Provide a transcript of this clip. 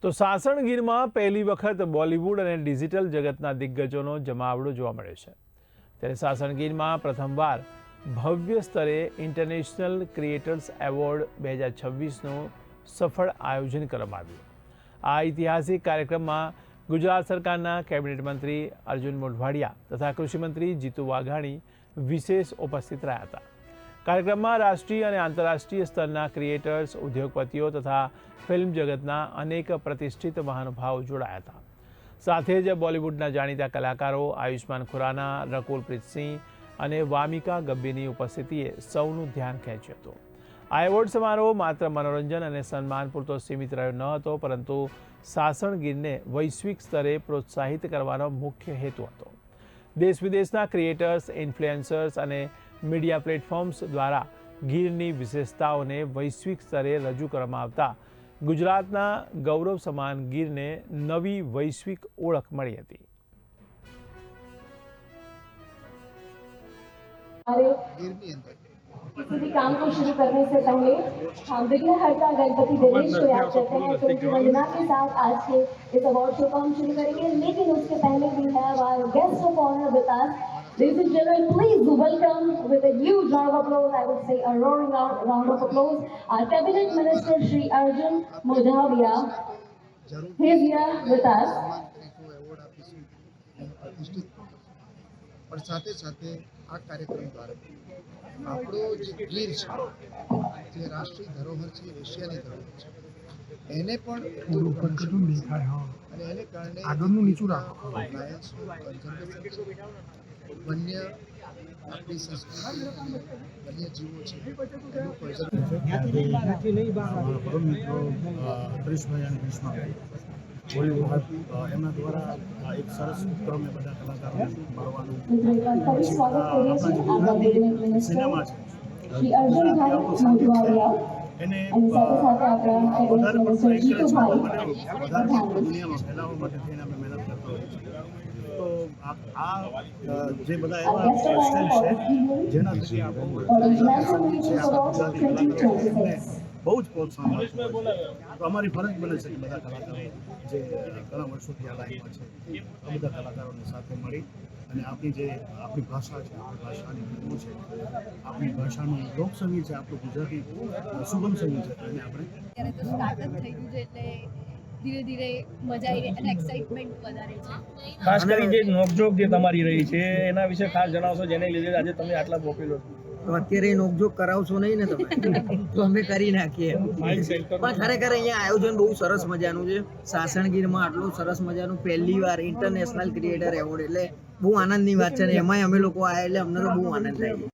તો સાસણગીરમાં પહેલી વખત બોલિવૂડ અને ડિજિટલ જગતના દિગ્ગજોનો જમાવડો જોવા મળ્યો છે। ત્યારે સાસણગીરમાં પ્રથમવાર ભવ્ય સ્તરે ઇન્ટરનેશનલ ક્રિએટર્સ એવોર્ડ 2026નું સફળ આયોજન કરવામાં આવ્યું। આ ઐતિહાસિક કાર્યક્રમમાં ગુજરાત સરકારના કેબિનેટ મંત્રી અર્જુન મોઢવાડિયા તથા કૃષિ મંત્રી જીતુ વાઘાણી વિશેષ ઉપસ્થિત રહ્યા હતા। કાર્યક્રમમાં રાષ્ટ્રીય અને આંતરરાષ્ટ્રીય સ્તરના ક્રિએટર્સ, ઉદ્યોગપતિઓ તથા ફિલ્મ જગતના અનેક પ્રતિષ્ઠિત મહાનુભાવો જોડાયા હતા। સાથે જ બોલિવૂડના જાણીતા કલાકારો આયુષ્માન ખુરાના, રકુલ પ્રીત સિંહ અને વામિકા ગબ્બીની ઉપસ્થિતિએ સૌનું ધ્યાન ખેંચ્યું હતું। આ એવોર્ડ સમારોહ માત્ર મનોરંજન અને સન્માન પૂરતો સીમિત રહ્યો ન હતો, પરંતુ સાસણગીરને વૈશ્વિક સ્તરે પ્રોત્સાહિત કરવાનો મુખ્ય હેતુ હતો। દેશ વિદેશના ક્રિએટર્સ, ઇન્ફ્લુએન્સર્સ અને મીડિયા પ્લેટફોર્મ્સ દ્વારા ગીરની વિશેષતાઓને વૈશ્વિક સ્તરે રજૂ કરવામાં આવતા ગુજરાતના ગૌરવ સમાન ગીરને નવી વૈશ્વિક ઓળખ મળી હતી। किसी भी काम को शुरू करने से पहले हम विघ्नहर्ता गणपति गणेश को याद करते हैं। तो उनकी वंदना के साथ आज के इस अवार्ड शो को हम शुरू करेंगे, लेकिन उसके पहले we have our guest of honor with us. Ladies and gentlemen, please welcome with a huge round of applause, I would say a roaring round of applause, our Cabinet Minister Shri Arjun Mohdawia. He is here with us. और साथे साथे आ कार्यक्रम द्वारा આપણો જે ગીર છે, જે રાષ્ટ્રીય ધરોહર છે, એશિયાની ધરોહર છે, એને પણ અને એને કારણે આગળનું નીચું રાખો વન્ય આપણી સંસ્કૃતિ વન્ય જીવો છે એનું પરમ મિત્રો હરીશભાઈ અને કૃષ્ણભાઈ બોલિવૂડ એમના દ્વારા એક સરસ ઉપક્રમ બધા કલાકારોને મળવાનું સિનેમા છે એને વધારે પડતો એન્કરેજ કરવા માટે વધારે દુનિયામાં ફેલાવવા માટે થઈને અમે મહેનત કરતા હોઈએ છીએ। તો આ જે બધા એવા સ્ટેજ છે જેના થકી આપણું છે આપણા ગુજરાતી કલાકારોને બહુ જ પ્રોત્સાહન મળતું હોય છે। તો અમારી ફરજ બને છે કે બધા કલાકારો જે ઘણા વર્ષોથી આ લાઈનમાં છે આ બધા કલાકારોને સાથે મળી અને આપણી ભાષા છે, આપણી ભાષાની ફિલ્મો છે, આપણી ભાષાનું લોકસંગીત છે, આપણું ગુજરાતી સુગમ સંગીત છે, એને આપણે અત્યારે તો સ્ટાર્ટ જ થઈ ગયું છે, એટલે ધીરે ધીરે મજા આવી રહી અને એક્સાઇટમેન્ટ વધારે છે। ખાસ કરી જે નોકઝોક જે તમારી રહી છે એના વિશે ખાસ જણાવશો, જેને લીધે આજે તમે આટલા પોપ્યુલર છો? તો અત્યારે નોકઝોક કરાવશો નહીં ને તમે તો અમે કરી નાખીએ। પણ ખરેખર અહીંયા આયોજન બહુ સરસ મજાનું છે। સાસણગીરમાં આટલું સરસ મજાનું પહેલી વાર ઇન્ટરનેશનલ ક્રિએટર એવોર્ડ એટલે બહુ આનંદની વાત છે, ને એમાંય અમે લોકો આવ્યા એટલે અમને તો બહુ આનંદ થાય છે।